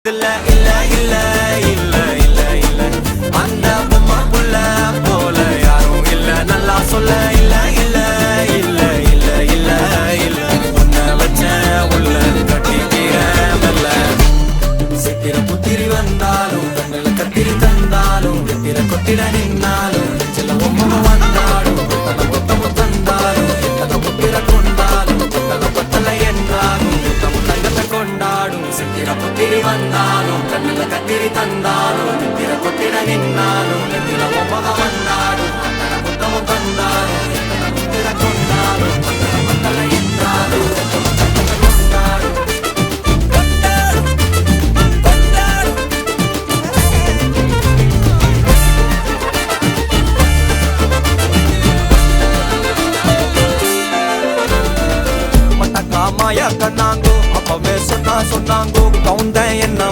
இல்ல இல்ல இல்ல இல்ல இல்ல இல்ல அந்த பொம்மை புள்ள போல யாரும் இல்ல நல்லா சொல்ல இல்ல இல்ல இல்ல இல்ல இல்ல இல்ல உன்னை வச்ச உள்ள கட்டிக்கிற மெல்ல சித்திர புத்திரி வந்தாலும் கண்ணுல கத்திரி தந்தாலும் கத்திர கொத்திட நின்னாலும் சில பொம்மை வந்தாலும் புத்தமும் தந்தாலும் எத்தனை புத்திர கொண்டாலும் பத்தலை என்றாலும் புத்தமும் தங்கத்தை கொண்டாடும் சித்திர புத்திரி வந்தாலும் கண்ணுல கத்திரி தந்தாலும் நித்திர கொத்திட நின்னாலும் நெத்தில பொம்மை வந்தாலும் அத்தனை புத்தமும் தந்தாலும் எத்தனை புத்திர கொண்டாலும் பத்தலை என்றாலும் தங்கத்தை கொண்டாடும் மாயா கண்ணாங்கோ அப்பவே சொன்னாங்கோ கவுந்தேன் என்ன